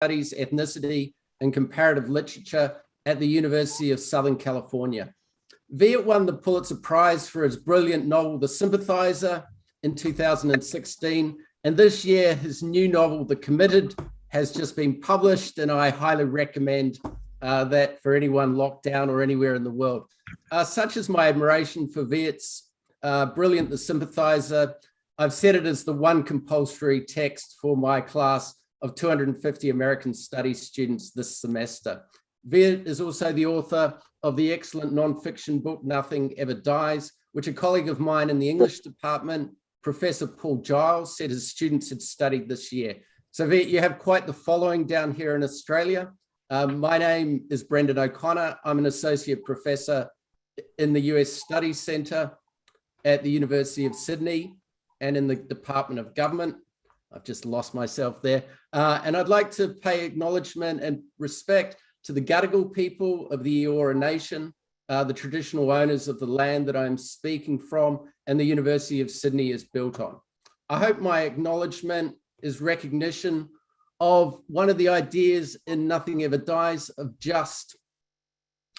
Studies, Ethnicity, and Comparative Literature at the University of Southern California. Viet won the Pulitzer Prize for his brilliant novel, The Sympathizer, in 2016. And this year, his new novel, The Committed, has just been published, and I highly recommend that for anyone locked down or anywhere in the world. Such is my admiration for Viet's brilliant The Sympathizer. I've set it as the one compulsory text for my class of 250 American Studies students this semester. Viet is also the author of the excellent nonfiction book, Nothing Ever Dies, which a colleague of mine in the English department, Professor Paul Giles, said his students had studied this year. So Viet, you have quite the following down here in Australia. My name is Brendon O'Connor. I'm an associate professor in the US Studies Centre at the University of Sydney and in the Department of Government. I've just lost myself there. And I'd like to pay acknowledgement and respect to the Gadigal people of the Eora Nation, the traditional owners of the land that I'm speaking from and the University of Sydney is built on. I hope my acknowledgement is recognition of one of the ideas in Nothing Ever Dies of just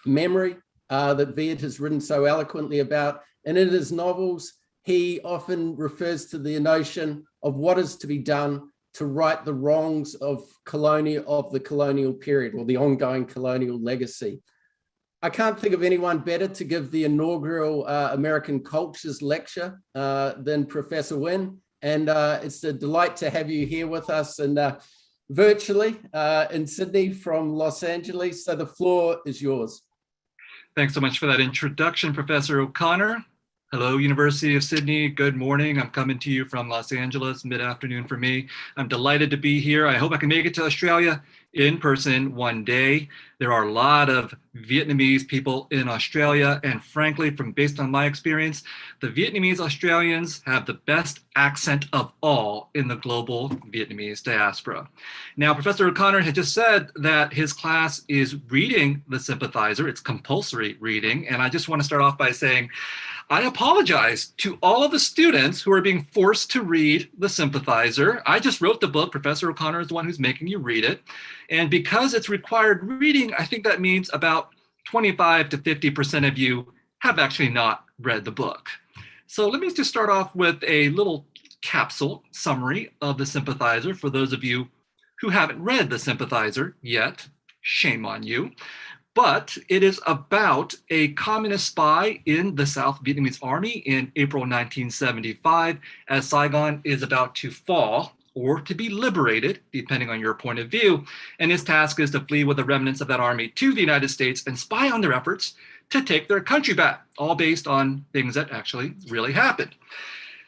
memory that Viet has written so eloquently about. And in his novels, he often refers to the notion of what is to be done to right the wrongs of the colonial period or the ongoing colonial legacy. I can't think of anyone better to give the inaugural American Cultures lecture than Professor Nguyen. And it's a delight to have you here with us and virtually in Sydney from Los Angeles. So the floor is yours. Thanks so much for that introduction, Professor O'Connor. Hello, University of Sydney. Good morning. I'm coming to you from Los Angeles, mid-afternoon for me. I'm delighted to be here. I hope I can make it to Australia in person one day. There are a lot of Vietnamese people in Australia, and frankly, based on my experience, the Vietnamese Australians have the best accent of all in the global Vietnamese diaspora. Now, Professor O'Connor had just said that his class is reading The Sympathizer. It's compulsory reading, and I just want to start off by saying, I apologize to all of the students who are being forced to read The Sympathizer. I just wrote the book. Professor O'Connor is the one who's making you read it. And because it's required reading, I think that means about 25 to 50% of you have actually not read the book. So let me just start off with a little capsule summary of The Sympathizer for those of you who haven't read The Sympathizer yet. Shame on you. But it is about a communist spy in the South Vietnamese Army in April 1975 as Saigon is about to fall or to be liberated, depending on your point of view. And his task is to flee with the remnants of that army to the United States and spy on their efforts to take their country back, all based on things that actually really happened.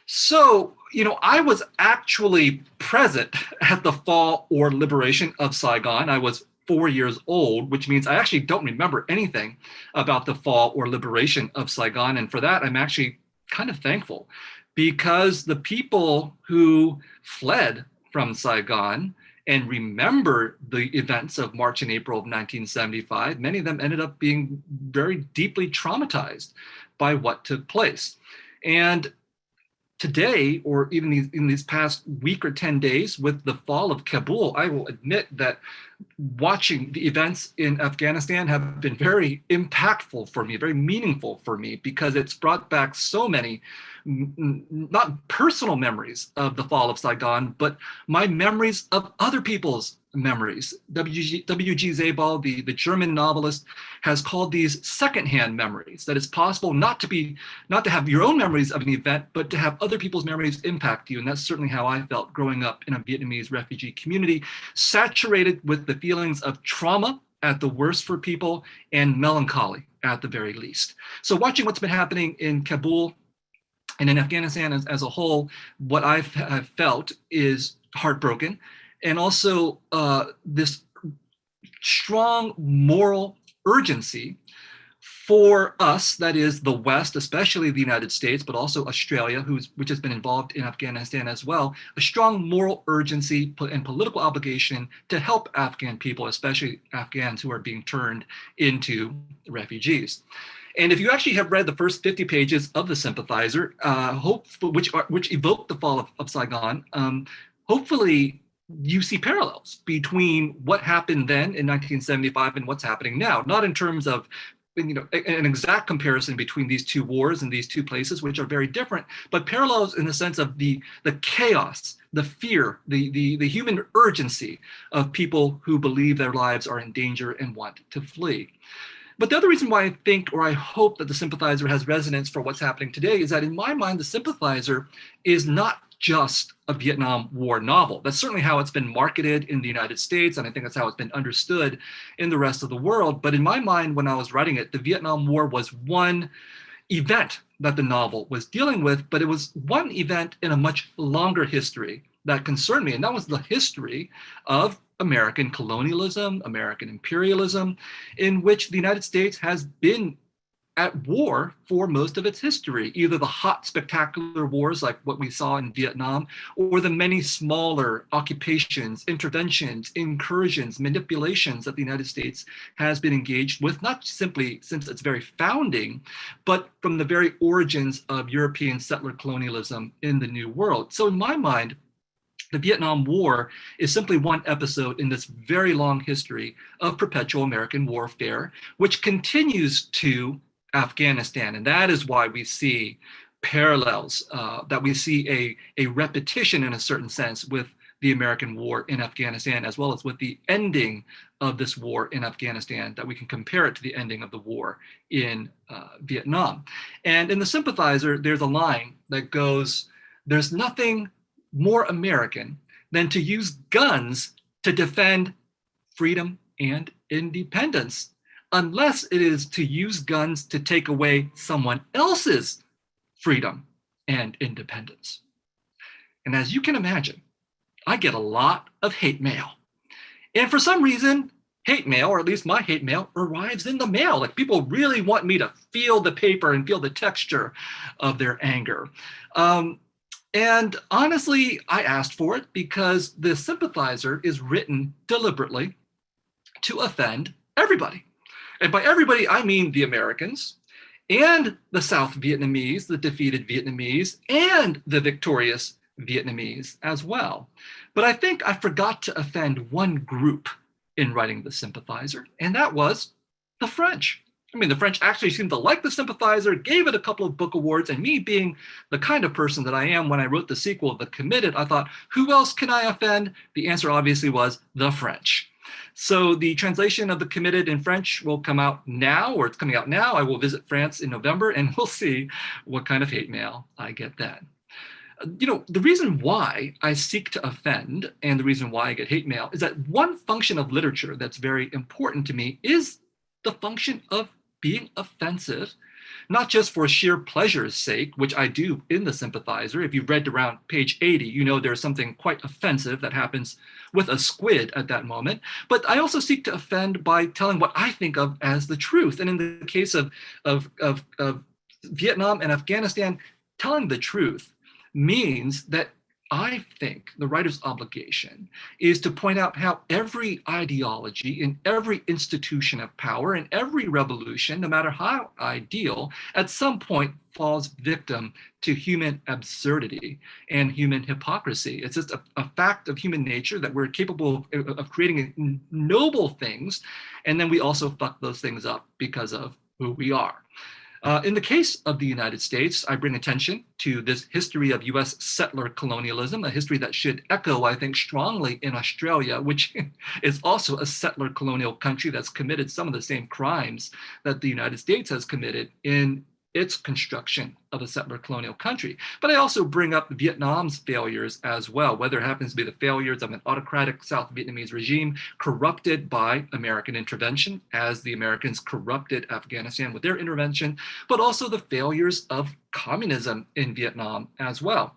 So, I was actually present at the fall or liberation of Saigon. I was 4 years old, which means I actually don't remember anything about the fall or liberation of Saigon. And for that, I'm actually kind of thankful because the people who fled from Saigon and remember the events of March and April of 1975, many of them ended up being very deeply traumatized by what took place. And today, or even in these past week or 10 days with the fall of Kabul, I will admit that watching the events in Afghanistan have been very impactful for me, very meaningful for me, because it's brought back so many, not personal memories of the fall of Saigon, but my memories of other people's memories. W.G. Sebald, the German novelist, has called these secondhand memories, that it's possible not to have your own memories of an event, but to have other people's memories impact you. And that's certainly how I felt growing up in a Vietnamese refugee community, saturated with the feelings of trauma at the worst for people and melancholy at the very least. So watching what's been happening in Kabul and in Afghanistan as a whole, what I've felt is heartbroken. And also this strong moral urgency for us, that is the West, especially the United States, but also Australia, which has been involved in Afghanistan as well, a strong moral urgency and political obligation to help Afghan people, especially Afghans who are being turned into refugees. And if you actually have read the first 50 pages of The Sympathizer, which evoked the fall of Saigon, hopefully you see parallels between what happened then in 1975 and what's happening now, not in terms of an exact comparison between these two wars and these two places, which are very different, but parallels in the sense of the chaos, the fear, the human urgency of people who believe their lives are in danger and want to flee. But the other reason why I think, or I hope, that the Sympathizer has resonance for what's happening today is that in my mind, the Sympathizer is not just a Vietnam War novel. That's certainly how it's been marketed in the United States, and I think that's how it's been understood in the rest of the world. But in my mind, when I was writing it, the Vietnam War was one event that the novel was dealing with, but it was one event in a much longer history that concerned me, and that was the history of American colonialism, American imperialism, in which the United States has been at war for most of its history, either the hot, spectacular wars like what we saw in Vietnam, or the many smaller occupations, interventions, incursions, manipulations that the United States has been engaged with, not simply since its very founding, but from the very origins of European settler colonialism in the New World. So in my mind, the Vietnam War is simply one episode in this very long history of perpetual American warfare, which continues to Afghanistan. And that is why we see parallels, that we see a repetition in a certain sense with the American war in Afghanistan, as well as with the ending of this war in Afghanistan, that we can compare it to the ending of the war in Vietnam. And in the Sympathizer, there's a line that goes, "There's nothing more American than to use guns to defend freedom and independence, unless it is to use guns to take away someone else's freedom and independence." And as you can imagine, I get a lot of hate mail. And for some reason, hate mail, or at least my hate mail, arrives in the mail. Like, people really want me to feel the paper and feel the texture of their anger. And honestly, I asked for it because the Sympathizer is written deliberately to offend everybody. And by everybody, I mean the Americans and the South Vietnamese, the defeated Vietnamese, and the victorious Vietnamese as well. But I think I forgot to offend one group in writing the Sympathizer, and that was the French. I mean, the French actually seemed to like the Sympathizer, gave it a couple of book awards, and me being the kind of person that I am when I wrote the sequel, The Committed, I thought, who else can I offend? The answer obviously was the French. So the translation of The Committed in French will come out now, or it's coming out now. I will visit France in November, and we'll see what kind of hate mail I get then. The reason why I seek to offend, and the reason why I get hate mail, is that one function of literature that's very important to me is the function of being offensive, not just for sheer pleasure's sake, which I do in the Sympathizer. If you've read around page 80, you know there's something quite offensive that happens with a squid at that moment. But I also seek to offend by telling what I think of as the truth. And in the case of Vietnam and Afghanistan, telling the truth means that I think the writer's obligation is to point out how every ideology in every institution of power and every revolution, no matter how ideal, at some point falls victim to human absurdity and human hypocrisy. It's just a fact of human nature that we're capable of creating noble things, and then we also fuck those things up because of who we are. In the case of the United States, I bring attention to this history of US settler colonialism, a history that should echo, I think, strongly in Australia, which is also a settler colonial country that's committed some of the same crimes that the United States has committed in its construction of a settler colonial country. But I also bring up Vietnam's failures as well, whether it happens to be the failures of an autocratic South Vietnamese regime corrupted by American intervention, as the Americans corrupted Afghanistan with their intervention, but also the failures of communism in Vietnam as well,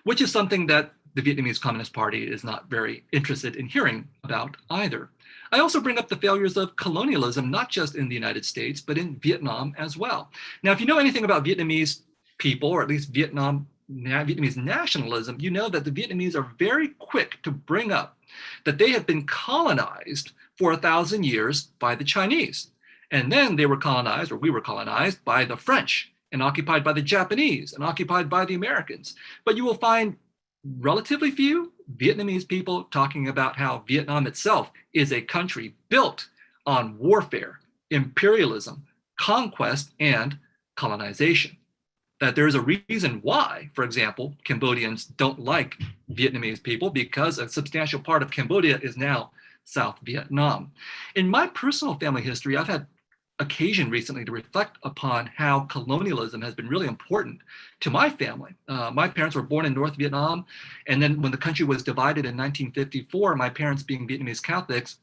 which is something that the Vietnamese Communist Party is not very interested in hearing about either. I also bring up the failures of colonialism, not just in the United States, but in Vietnam as well. Now, if you know anything about Vietnamese people, or at least Vietnamese nationalism, you know that the Vietnamese are very quick to bring up that they have been colonized for 1,000 years by the Chinese. And then they were colonized, or we were colonized, by the French, and occupied by the Japanese, and occupied by the Americans. But you will find relatively few Vietnamese people talking about how Vietnam itself is a country built on warfare, imperialism, conquest, and colonization. That there's a reason why, for example, Cambodians don't like Vietnamese people, because a substantial part of Cambodia is now South Vietnam. In my personal family history, I've had occasion recently to reflect upon how colonialism has been really important to my family. My parents were born in North Vietnam, and then when the country was divided in 1954, my parents, being Vietnamese Catholics,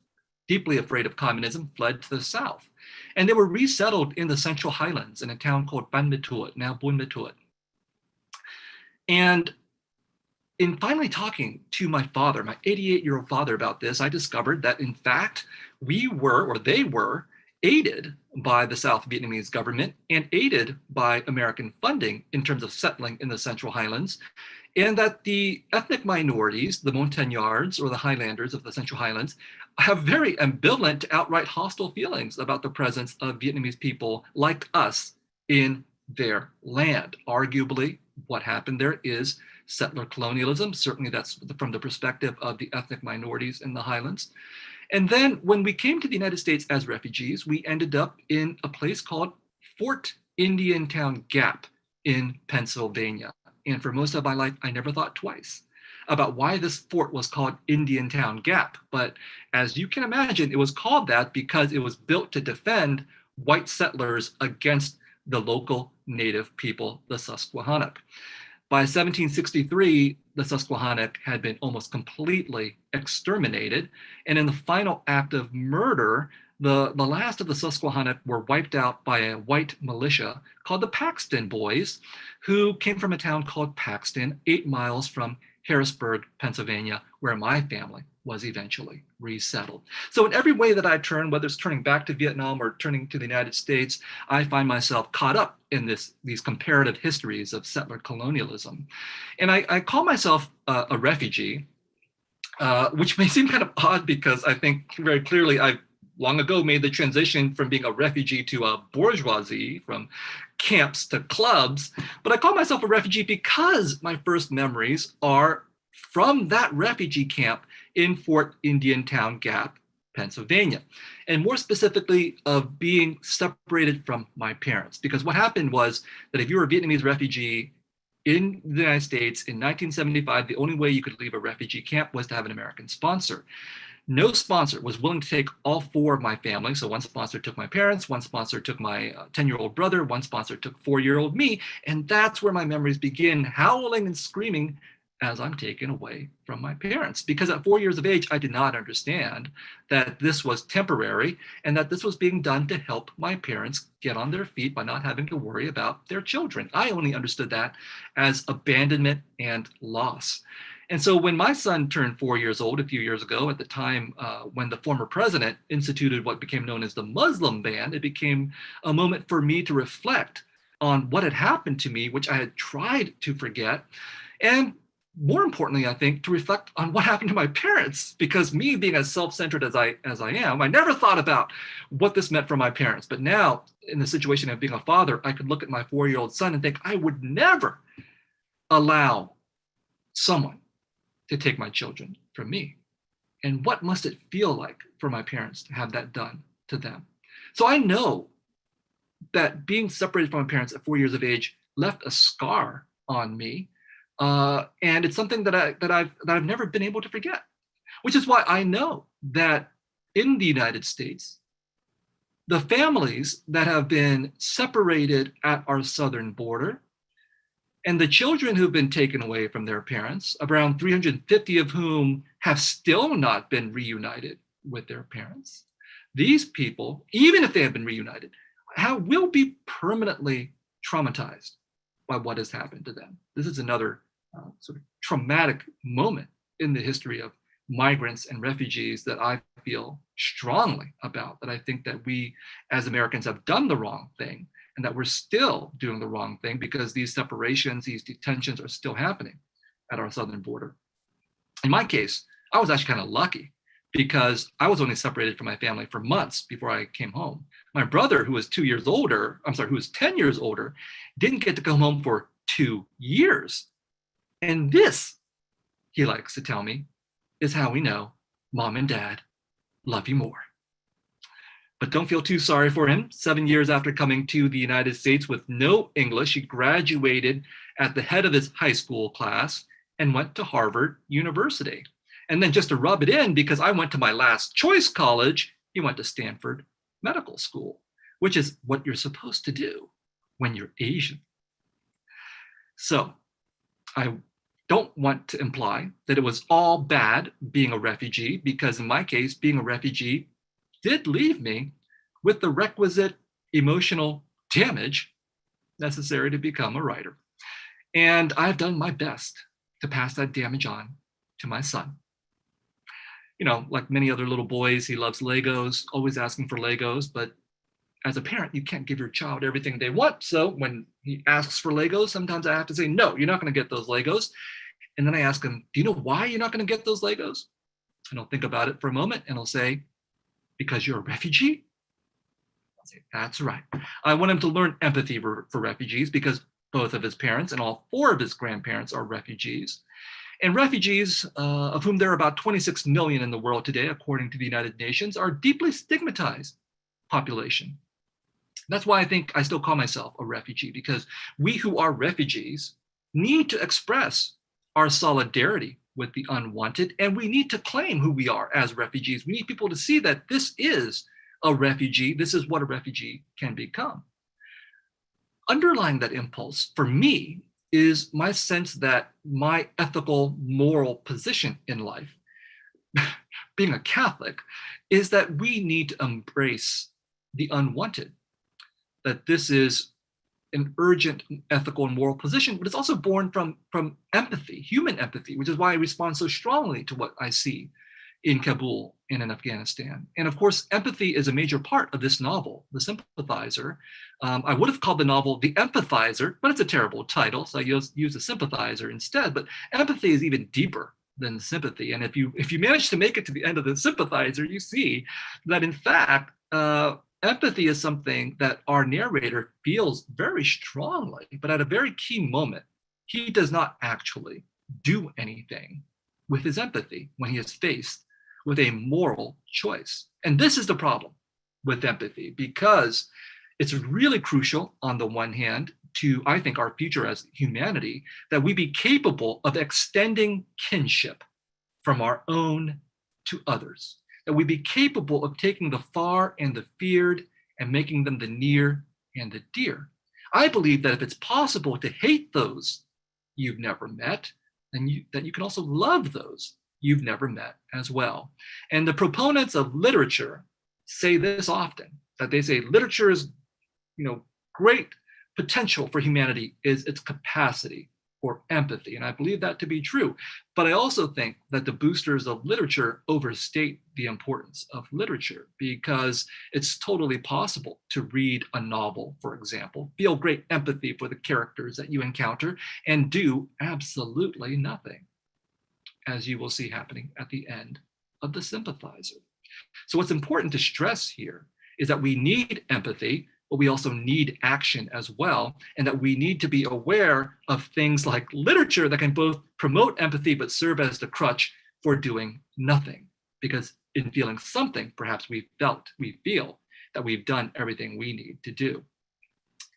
deeply afraid of communism, fled to the south. And they were resettled in the Central Highlands in a town called Ban Ma Thuột, now Buôn Ma Thuột. And in finally talking to my father, my 88-year-old father, about this, I discovered that in fact, we were, or they were, aided by the South Vietnamese government and aided by American funding in terms of settling in the Central Highlands, and that the ethnic minorities, the Montagnards or the Highlanders of the Central Highlands, have very ambivalent to outright hostile feelings about the presence of Vietnamese people like us in their land. Arguably, what happened there is settler colonialism. Certainly that's from the perspective of the ethnic minorities in the Highlands. And then when we came to the United States as refugees, we ended up in a place called Fort Indiantown Gap in Pennsylvania. And for most of my life, I never thought twice about why this fort was called Indiantown Gap. But as you can imagine, it was called that because it was built to defend white settlers against the local native people, the Susquehannock. By 1763, the Susquehannock had been almost completely exterminated. And in the final act of murder, the last of the Susquehannock were wiped out by a white militia called the Paxton Boys, who came from a town called Paxton, 8 miles from Harrisburg, Pennsylvania, where my family was eventually resettled. So in every way that I turn, whether it's turning back to Vietnam or turning to the United States, I find myself caught up in these comparative histories of settler colonialism. And I call myself a refugee, which may seem kind of odd because I think very clearly I long ago made the transition from being a refugee to a bourgeoisie, from camps to clubs. But I call myself a refugee because my first memories are from that refugee camp in Fort Indiantown Gap, Pennsylvania, and more specifically of being separated from my parents. Because what happened was that if you were a Vietnamese refugee in the United States in 1975, the only way you could leave a refugee camp was to have an American sponsor. No sponsor was willing to take all 4 of my family. So one sponsor took my parents, one sponsor took my 10-year-old brother, one sponsor took 4-year-old me. And that's where my memories begin, howling and screaming as I'm taken away from my parents. Because at 4 years of age, I did not understand that this was temporary and that this was being done to help my parents get on their feet by not having to worry about their children. I only understood that as abandonment and loss. And so when my son turned 4 years old a few years ago, at the time when the former president instituted what became known as the Muslim ban, it became a moment for me to reflect on what had happened to me, which I had tried to forget. And more importantly, I think, to reflect on what happened to my parents, because me being as self-centered as I am, I never thought about what this meant for my parents. But now, in the situation of being a father, I could look at my 4-year-old son and think, I would never allow someone to take my children from me. And what must it feel like for my parents to have that done to them? So I know that being separated from my parents at 4 years of age left a scar on me. And it's something that I've never been able to forget, which is why I know that in the United States, the families that have been separated at our southern border and the children who've been taken away from their parents, around 350 of whom have still not been reunited with their parents, these people, even if they have been reunited, will be permanently traumatized by what has happened to them. This is another sort of traumatic moment in the history of migrants and refugees that I feel strongly about, that I think that we as Americans have done the wrong thing, and that we're still doing the wrong thing because these separations, these detentions are still happening at our southern border. In my case, I was actually kind of lucky because I was only separated from my family for months before I came home. My brother, who was 10 years older, didn't get to come home for 2 years. And this he likes to tell me, is how we know mom and dad love you more. But don't feel too sorry for him. 7 years after coming to the United States with no English, he graduated at the head of his high school class and went to Harvard University. And then just to rub it in, because I went to my last choice college, he went to Stanford Medical School, which is what you're supposed to do when you're Asian. So I don't want to imply that it was all bad being a refugee, because in my case, being a refugee did leave me with the requisite emotional damage necessary to become a writer. And I've done my best to pass that damage on to my son. You know, like many other little boys, he loves Legos, always asking for Legos, but as a parent, you can't give your child everything they want. So when he asks for Legos, sometimes I have to say, no, you're not going to get those Legos. And then I ask him, do you know why you're not going to get those Legos? And he'll think about it for a moment and he'll say, because you're a refugee? I'll say, that's right. I want him to learn empathy for refugees, because both of his parents and all 4 of his grandparents are refugees. And refugees, of whom there are about 26 million in the world today, according to the United Nations, are a deeply stigmatized population. That's why I think I still call myself a refugee, because we who are refugees need to express our solidarity with the unwanted, and we need to claim who we are as refugees. We need people to see that this is a refugee. This is what a refugee can become. Underlying that impulse for me is my sense that my ethical, moral position in life, being a Catholic, is that we need to embrace the unwanted, that this is an urgent ethical and moral position, but it's also born from empathy, human empathy, which is why I respond so strongly to what I see in Kabul and in Afghanistan. And of course, empathy is a major part of this novel, The Sympathizer. I would have called the novel The Empathizer, but it's a terrible title, so I use The Sympathizer instead. But empathy is even deeper than sympathy. And if you manage to make it to the end of The Sympathizer, you see that in fact, empathy is something that our narrator feels very strongly, but at a very key moment, he does not actually do anything with his empathy when he is faced with a moral choice. And this is the problem with empathy, because it's really crucial on the one hand to, I think, our future as humanity, that we be capable of extending kinship from our own to others, that we be capable of taking the far and the feared and making them the near and the dear. I believe that if it's possible to hate those you've never met, then that you can also love those you've never met as well. And the proponents of literature say this often, that they say literature is, great potential for humanity is its capacity for empathy. And I believe that to be true. But I also think that the boosters of literature overstate the importance of literature, because it's totally possible to read a novel, for example, feel great empathy for the characters that you encounter, and do absolutely nothing, as you will see happening at the end of The Sympathizer. So what's important to stress here is that we need empathy, but we also need action as well, and that we need to be aware of things like literature that can both promote empathy but serve as the crutch for doing nothing. Because in feeling something, perhaps we feel that we've done everything we need to do.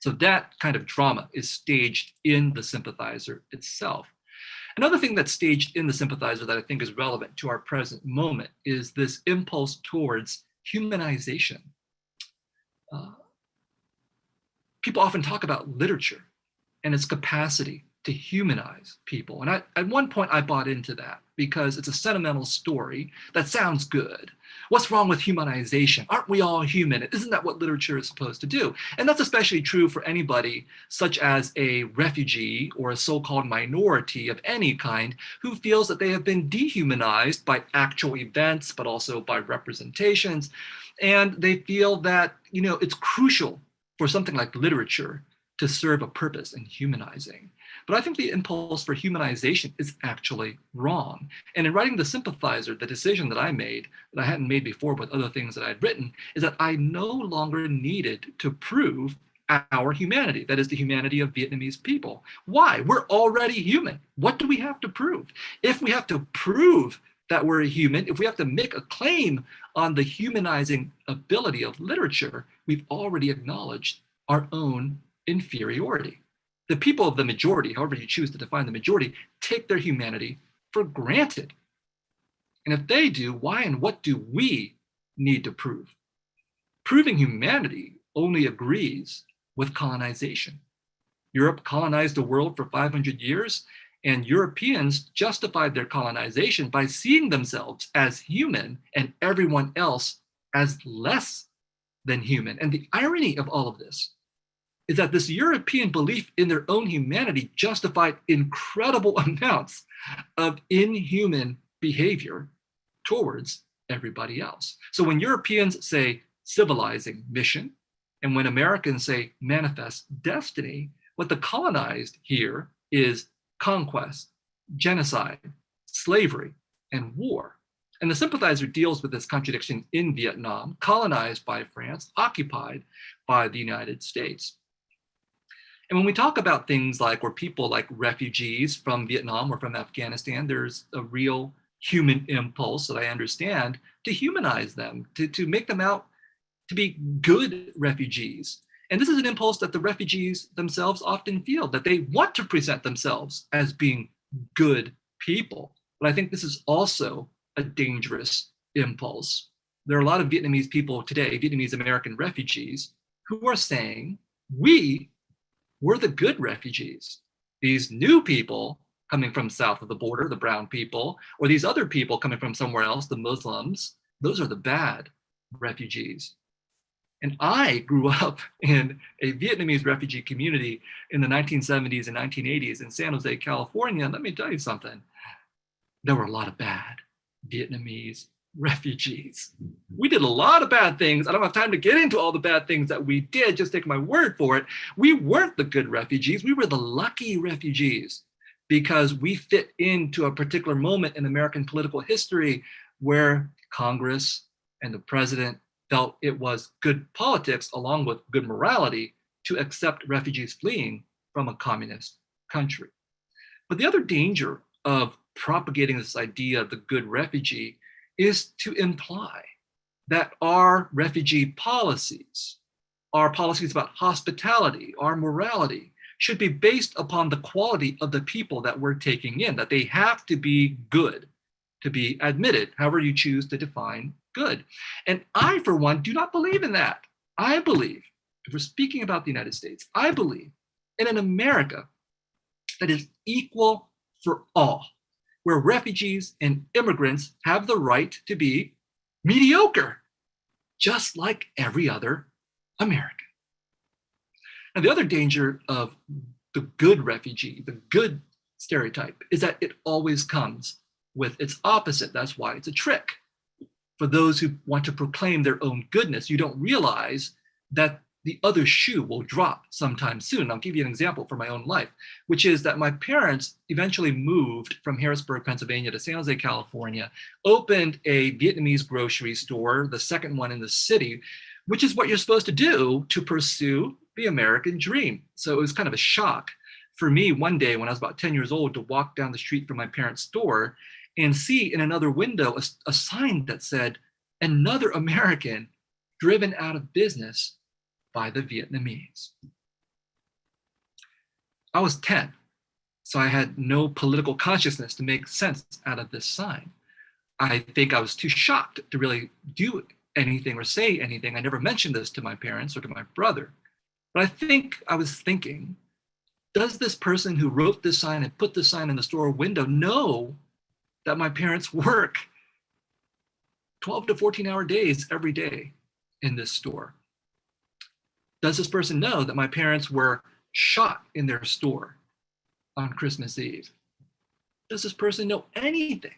So that kind of drama is staged in The Sympathizer itself. Another thing that's staged in The Sympathizer that I think is relevant to our present moment is this impulse towards humanization. People often talk about literature and its capacity to humanize people. And at one point I bought into that, because it's a sentimental story that sounds good. What's wrong with humanization? Aren't we all human? Isn't that what literature is supposed to do? And that's especially true for anybody such as a refugee or a so-called minority of any kind who feels that they have been dehumanized by actual events, but also by representations. And they feel that, it's crucial for something like literature to serve a purpose in humanizing. But I think the impulse for humanization is actually wrong. And in writing The Sympathizer, the decision that I made, that I hadn't made before with other things that I'd written, is that I no longer needed to prove our humanity, that is the humanity of Vietnamese people. Why? We're already human. What do we have to prove? If we have to prove that we're a human, if we have to make a claim on the humanizing ability of literature, we've already acknowledged our own inferiority. The people of the majority, however you choose to define the majority, take their humanity for granted. And if they do, why and what do we need to prove? Proving humanity only agrees with colonization. Europe colonized the world for 500 years, and Europeans justified their colonization by seeing themselves as human and everyone else as less than human. And the irony of all of this is that this European belief in their own humanity justified incredible amounts of inhuman behavior towards everybody else. So when Europeans say civilizing mission, and when Americans say manifest destiny, what the colonized hear is conquest, genocide, slavery, and war. And the Sympathizer deals with this contradiction in Vietnam, colonized by France, occupied by the United States. And when we talk about things like, or people like refugees from Vietnam or from Afghanistan, there's a real human impulse that I understand to humanize them, to make them out to be good refugees. And this is an impulse that the refugees themselves often feel, that they want to present themselves as being good people. But I think this is also a dangerous impulse. There are a lot of Vietnamese people today, Vietnamese American refugees, who are saying, we're the good refugees. These new people coming from south of the border, the brown people, or these other people coming from somewhere else, the Muslims, those are the bad refugees. And I grew up in a Vietnamese refugee community in the 1970s and 1980s in San Jose, California. And let me tell you something, there were a lot of bad Vietnamese refugees. We did a lot of bad things. I don't have time to get into all the bad things that we did, just take my word for it. We weren't the good refugees, we were the lucky refugees, because we fit into a particular moment in American political history where Congress and the president felt it was good politics, along with good morality, to accept refugees fleeing from a communist country. But the other danger of propagating this idea of the good refugee is to imply that our refugee policies, our policies about hospitality, our morality, should be based upon the quality of the people that we're taking in, that they have to be good to be admitted, however you choose to define good. And I, for one, do not believe in that. I believe, if we're speaking about the United States, I believe in an America that is equal for all, where refugees and immigrants have the right to be mediocre, just like every other American. Now, the other danger of the good refugee, the good stereotype, is that it always comes with its opposite. That's why it's a trick. For those who want to proclaim their own goodness, you don't realize that the other shoe will drop sometime soon. I'll give you an example from my own life, which is that my parents eventually moved from Harrisburg, Pennsylvania to San Jose, California, opened a Vietnamese grocery store, the second one in the city, which is what you're supposed to do to pursue the American dream. So it was kind of a shock for me one day when I was about 10 years old to walk down the street from my parents' store and see in another window a sign that said, "Another American driven out of business by the Vietnamese." I was 10, so I had no political consciousness to make sense out of this sign. I think I was too shocked to really do anything or say anything. I never mentioned this to my parents or to my brother. But I think I was thinking, does this person who wrote this sign and put this sign in the store window know that my parents work 12 to 14-hour days every day in this store? Does this person know that my parents were shot in their store on Christmas Eve? Does this person know anything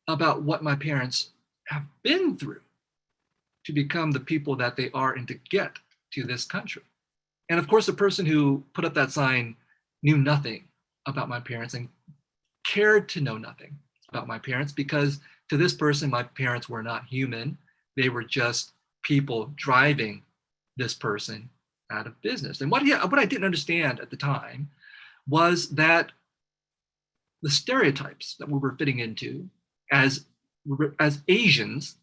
about what my parents have been through to become the people that they are and to get to this country? And of course, the person who put up that sign knew nothing about my parents and cared to know nothing about my parents, because to this person, my parents were not human. They were just people driving this person out of business. And what I didn't understand at the time was that the stereotypes that we were fitting into as Asians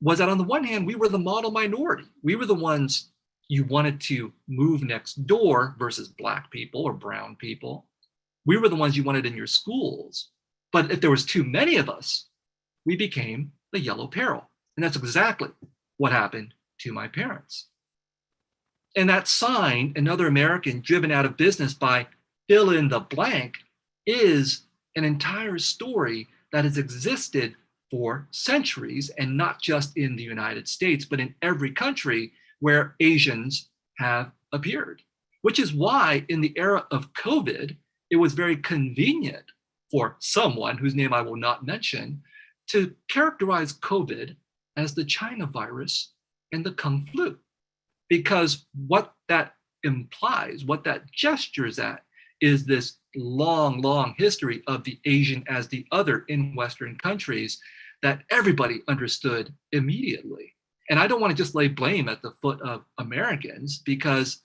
was that on the one hand, we were the model minority. We were the ones you wanted to move next door versus Black people or brown people. We were the ones you wanted in your schools. But if there was too many of us, we became the yellow peril. And that's exactly what happened to my parents. And that sign, another American driven out of business by fill in the blank, is an entire story that has existed for centuries, and not just in the United States, but in every country where Asians have appeared. Which is why in the era of COVID, it was very convenient for someone whose name I will not mention to characterize COVID as the China virus and the Kung flu. Because what that implies, what that gestures at, is this long, long history of the Asian as the other in Western countries that everybody understood immediately. And I don't want to just lay blame at the foot of Americans, because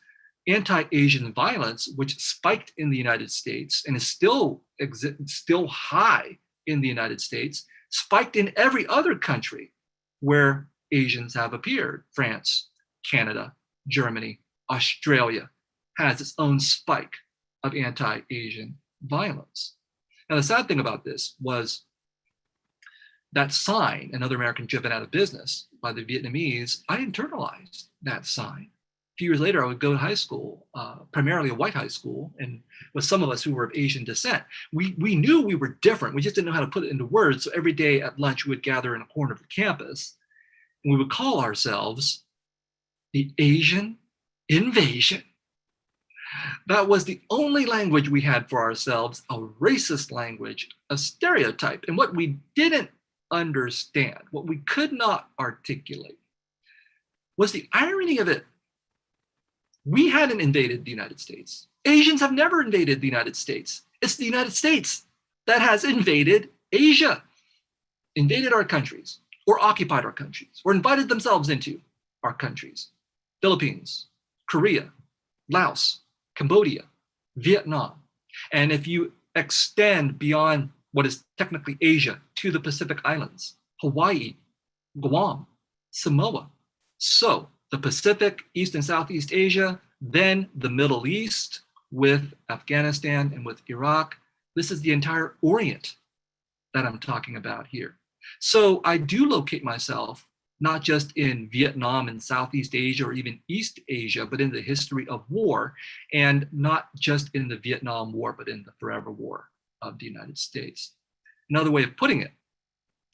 anti-Asian violence, which spiked in the United States and is still high in the United States, spiked in every other country where Asians have appeared. France, Canada, Germany, Australia has its own spike of anti-Asian violence. Now, the sad thing about this was that sign, another American driven out of business by the Vietnamese, I internalized that sign. A few years later, I would go to high school, primarily a white high school, and with some of us who were of Asian descent. We knew we were different. We just didn't know how to put it into words. So every day at lunch, we would gather in a corner of the campus, and we would call ourselves the Asian invasion. That was the only language we had for ourselves, a racist language, a stereotype. And what we didn't understand, what we could not articulate, was the irony of it. We hadn't invaded the United States. Asians have never invaded the United States. It's the United States that has invaded Asia, invaded our countries, or occupied our countries, or invited themselves into our countries. Philippines, Korea, Laos, Cambodia, Vietnam. And if you extend beyond what is technically Asia to the Pacific Islands, Hawaii, Guam, Samoa. So the Pacific, East and Southeast Asia, then the Middle East with Afghanistan and with Iraq. This is the entire Orient that I'm talking about here. So I do locate myself not just in Vietnam and Southeast Asia or even East Asia, but in the history of war, and not just in the Vietnam War, but in the forever war of the United States. Another way of putting it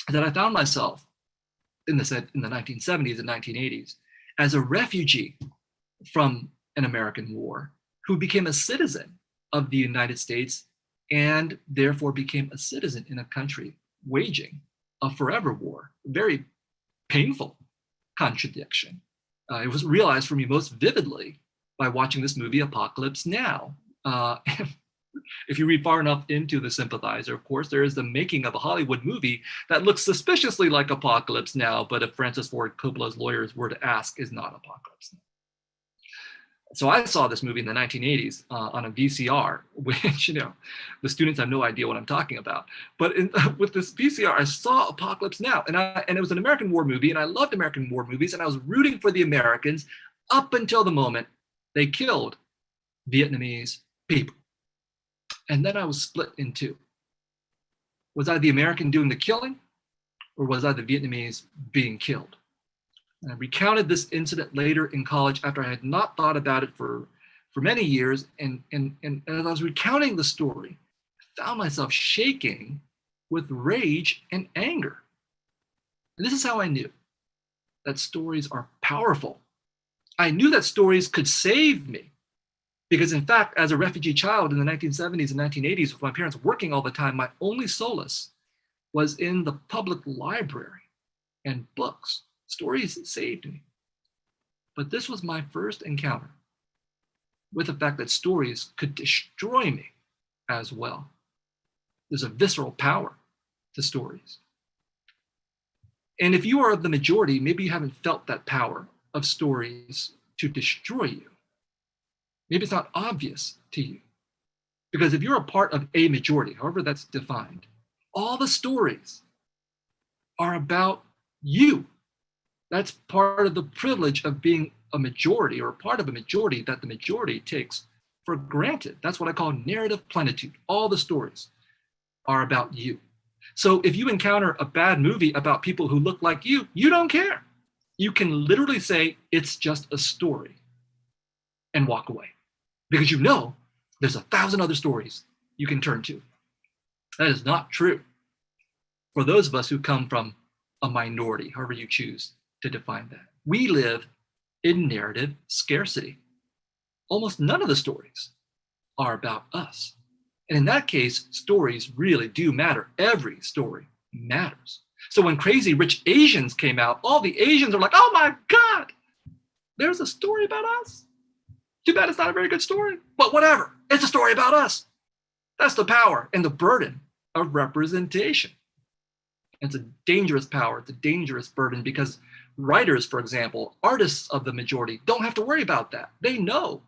is that I found myself in the 1970s and 1980s as a refugee from an American war who became a citizen of the United States and therefore became a citizen in a country waging a forever war. Very painful contradiction. It was realized for me most vividly by watching this movie, Apocalypse Now. If you read far enough into The Sympathizer, of course, there is the making of a Hollywood movie that looks suspiciously like Apocalypse Now, but if Francis Ford Coppola's lawyers were to ask, is not Apocalypse Now. So I saw this movie in the 1980s on a VCR, which, the students have no idea what I'm talking about. But with this VCR, I saw Apocalypse Now, and it was an American war movie, and I loved American war movies, and I was rooting for the Americans up until the moment they killed Vietnamese people. And then I was split in two. Was I the American doing the killing, or was I the Vietnamese being killed? And I recounted this incident later in college after I had not thought about it for many years. And as I was recounting the story, I found myself shaking with rage and anger. And this is how I knew that stories are powerful. I knew that stories could save me. Because in fact, as a refugee child in the 1970s and 1980s, with my parents working all the time, my only solace was in the public library and books. Stories saved me. But this was my first encounter with the fact that stories could destroy me as well. There's a visceral power to stories. And if you are of the majority, maybe you haven't felt that power of stories to destroy you. Maybe it's not obvious to you. Because if you're a part of a majority, however that's defined, all the stories are about you. That's part of the privilege of being a majority, or part of a majority that the majority takes for granted. That's what I call narrative plenitude. All the stories are about you. So if you encounter a bad movie about people who look like you don't care. You can literally say it's just a story and walk away, because you know there's 1,000 other stories you can turn to. That is not true for those of us who come from a minority, however you choose to define that. We live in narrative scarcity. Almost none of the stories are about us. And in that case, stories really do matter. Every story matters. So when Crazy Rich Asians came out, all the Asians are like, oh my God, there's a story about us. Too bad it's not a very good story, but whatever. It's a story about us. That's the power and the burden of representation. It's a dangerous power. It's a dangerous burden, because writers, for example, artists of the majority, don't have to worry about that. They know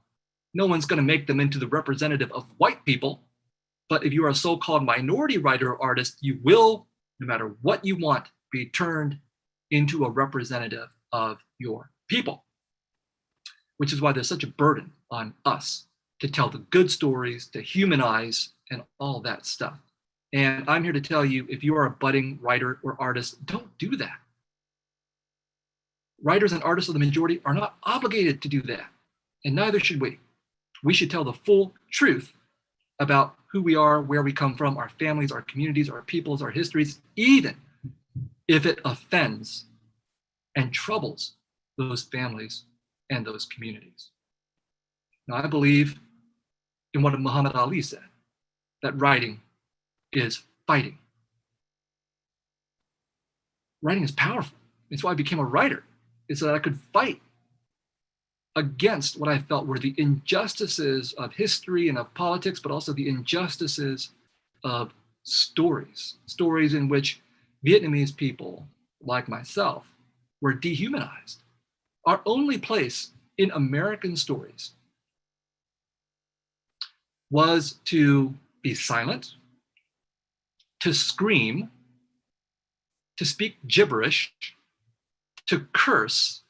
no one's going to make them into the representative of white people. But if you are a so-called minority writer or artist, you will, no matter what you want, be turned into a representative of your people. Which is why there's such a burden on us to tell the good stories, to humanize, and all that stuff. And I'm here to tell you, if you are a budding writer or artist, don't do that. Writers and artists of the majority are not obligated to do that, and neither should we. We should tell the full truth about who we are, where we come from, our families, our communities, our peoples, our histories, even if it offends and troubles those families and those communities. Now, I believe in what Muhammad Ali said, that writing is fighting. Writing is powerful. It's why I became a writer, is so that I could fight against what I felt were the injustices of history and of politics, but also the injustices of stories in which Vietnamese people, like myself, were dehumanized. Our only place in American stories was to be silent, to scream, to speak gibberish, to curse,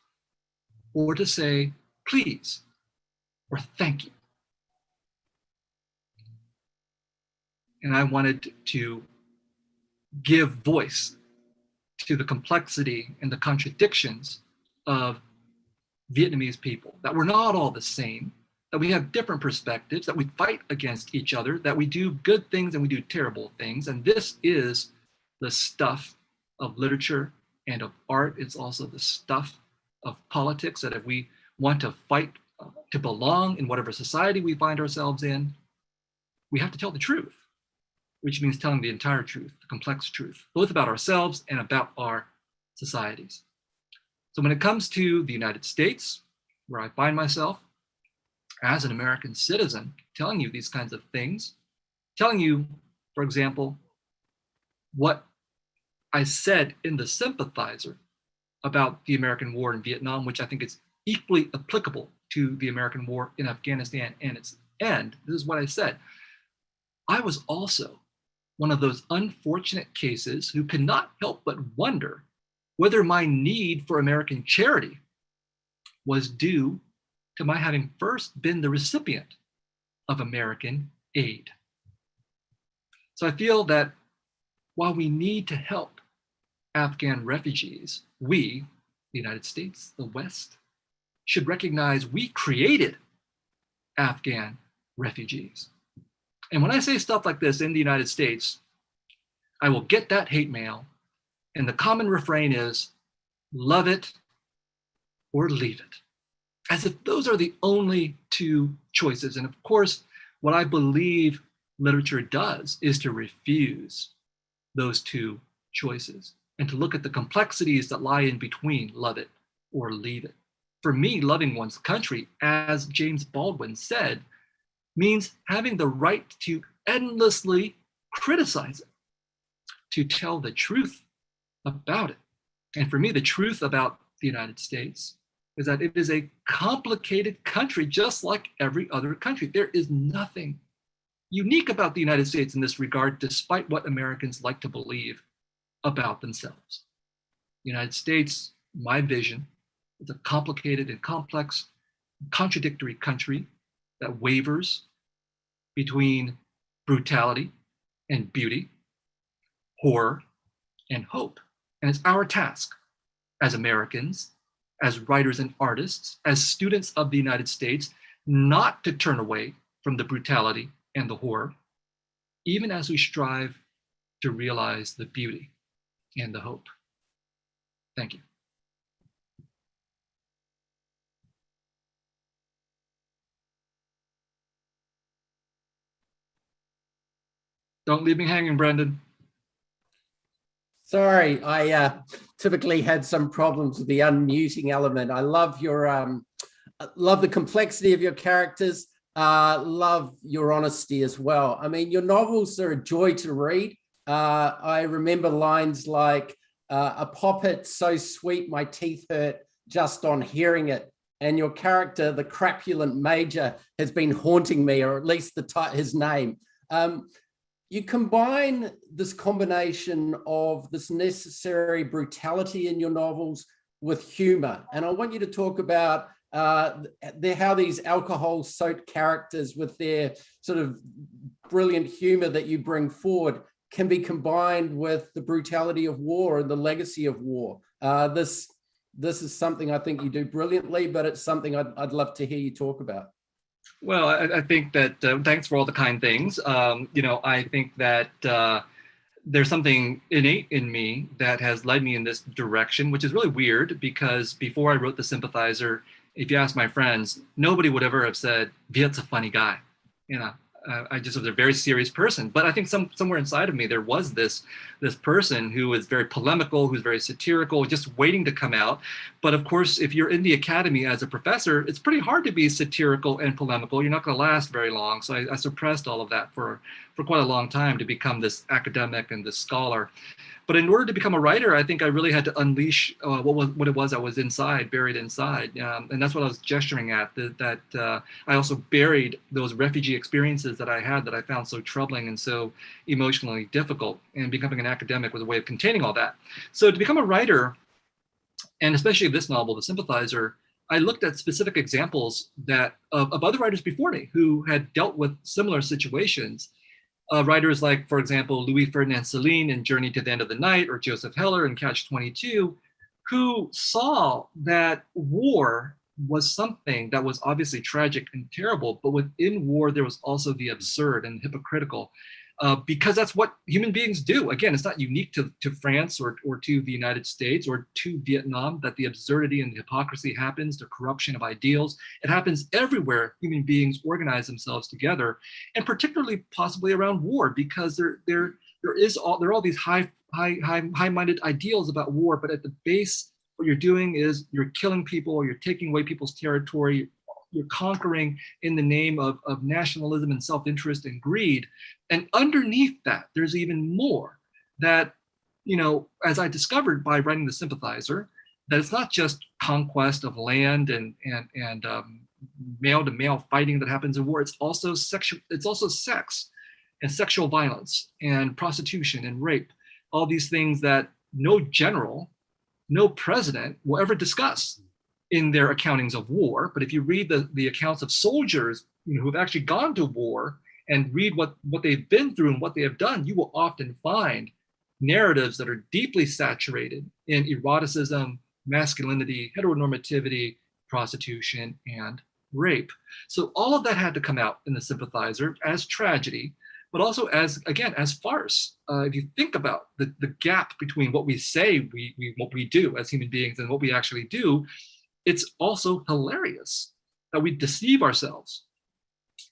or to say please or thank you. And I wanted to give voice to the complexity and the contradictions of Vietnamese people, that we're not all the same, that we have different perspectives, that we fight against each other, that we do good things and we do terrible things. And this is the stuff of literature and of art. It's also the stuff of politics, that if we want to fight to belong in whatever society we find ourselves in, we have to tell the truth, which means telling the entire truth, the complex truth, both about ourselves and about our societies. So when it comes to the United States, where I find myself as an American citizen, telling you these kinds of things, telling you, for example, what I said in the Sympathizer about the American war in Vietnam, which I think is equally applicable to the American war in Afghanistan and its end. This is what I said. I was also one of those unfortunate cases who could not help but wonder whether my need for American charity was due to my having first been the recipient of American aid. So I feel that while we need to help Afghan refugees, we, the United States, the West, should recognize we created Afghan refugees. And when I say stuff like this in the United States, I will get that hate mail. And the common refrain is, love it or leave it. As if those are the only two choices. And of course, what I believe literature does is to refuse those two choices and to look at the complexities that lie in between love it or leave it. For me, loving one's country, as James Baldwin said, means having the right to endlessly criticize it, to tell the truth about it. And for me, the truth about the United States is that it is a complicated country, just like every other country. There is nothing unique about the United States in this regard, despite what Americans like to believe about themselves. The United States, my vision, is a complicated and complex, contradictory country that wavers between brutality and beauty, horror and hope. And it's our task as Americans, as writers and artists, as students of the United States, not to turn away from the brutality and the horror, even as we strive to realize the beauty and the hope. Thank you. Don't leave me hanging, Brendon. Sorry, I typically had some problems with the unmuting element. I love your, love the complexity of your characters. Love your honesty as well. I mean, your novels are a joy to read. I remember lines like, a poppet so sweet my teeth hurt just on hearing it. And your character, the crapulent major, has been haunting me, or at least his name. You combine this combination of this necessary brutality in your novels with humor. And I want you to talk about how these alcohol-soaked characters with their sort of brilliant humor that you bring forward can be combined with the brutality of war and the legacy of war. This is something I think you do brilliantly, but it's something I'd love to hear you talk about. Well, I think that, thanks for all the kind things. I think that there's something innate in me that has led me in this direction, which is really weird because before I wrote The Sympathizer, if you ask my friends, nobody would ever have said, Viet's a funny guy. I just was a very serious person. But I think somewhere inside of me, there was this person who was very polemical, who's very satirical, just waiting to come out. But of course, if you're in the academy as a professor, it's pretty hard to be satirical and polemical. You're not going to last very long. So I suppressed all of that for quite a long time to become this academic and this scholar. But in order to become a writer, I think I really had to unleash what it was that was inside, buried inside. And that's what I was gesturing at, that I also buried those refugee experiences that I had that I found so troubling and so emotionally difficult. And becoming an academic was a way of containing all that. So to become a writer, and especially this novel, The Sympathizer, I looked at specific examples of other writers before me who had dealt with similar situations. Writers like, for example, Louis Ferdinand Céline in Journey to the End of the Night, or Joseph Heller in Catch-22, who saw that war was something that was obviously tragic and terrible, but within war, there was also the absurd and hypocritical, because that's what human beings do. Again, it's not unique to France or to the United States or to Vietnam that the absurdity and the hypocrisy happens, the corruption of ideals. It happens everywhere human beings organize themselves together, and particularly possibly around war, because there are all these high-minded ideals about war, but at the base, what you're doing is you're killing people, or you're taking away people's territory. You're conquering in the name of nationalism and self-interest and greed. And underneath that, there's even more that, as I discovered by writing The Sympathizer, that it's not just conquest of land and male-to-male fighting that happens in war. It's also sex and sexual violence and prostitution and rape. All these things that no general, no president will ever discuss in their accountings of war. But if you read the accounts of soldiers who have actually gone to war and read what they've been through and what they have done, you will often find narratives that are deeply saturated in eroticism, masculinity, heteronormativity, prostitution, and rape. So all of that had to come out in The Sympathizer as tragedy, but also as farce. If you think about the gap between what we say what we do as human beings and what we actually do, it's also hilarious that we deceive ourselves,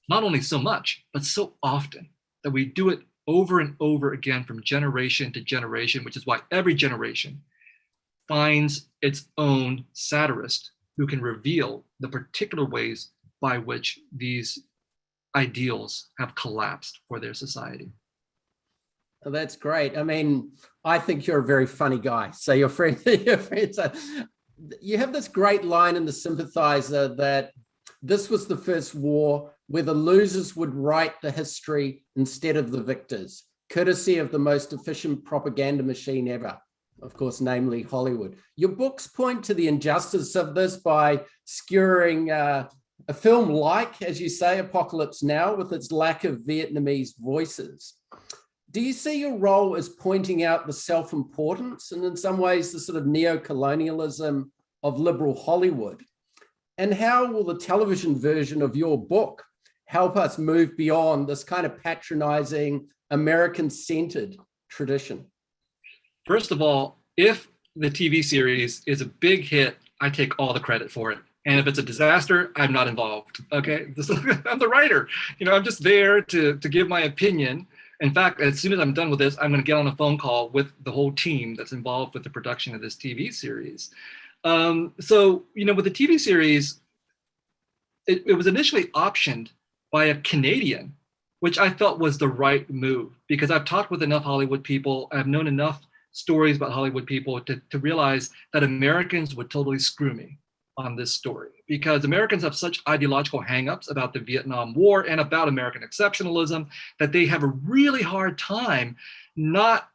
not only so much, but so often, that we do it over and over again from generation to generation, which is why every generation finds its own satirist who can reveal the particular ways by which these ideals have collapsed for their society. Oh, that's great. I mean, I think you're a very funny guy. So your friends you have this great line in The Sympathizer that this was the first war where the losers would write the history instead of the victors, courtesy of the most efficient propaganda machine ever, of course, namely Hollywood. Your books point to the injustice of this by skewering a film like, as you say, Apocalypse Now, with its lack of Vietnamese voices. Do you see your role as pointing out the self-importance and in some ways the sort of neo-colonialism of liberal Hollywood? And how will the television version of your book help us move beyond this kind of patronizing, American-centered tradition? First of all, if the TV series is a big hit, I take all the credit for it. And if it's a disaster, I'm not involved, okay? I'm the writer. I'm just there to give my opinion. In fact, as soon as I'm done with this, I'm gonna get on a phone call with the whole team that's involved with the production of this TV series. So, with the TV series, it was initially optioned by a Canadian, which I felt was the right move, because I've talked with enough Hollywood people, I've known enough stories about Hollywood people to realize that Americans would totally screw me on this story, because Americans have such ideological hangups about the Vietnam War and about American exceptionalism that they have a really hard time not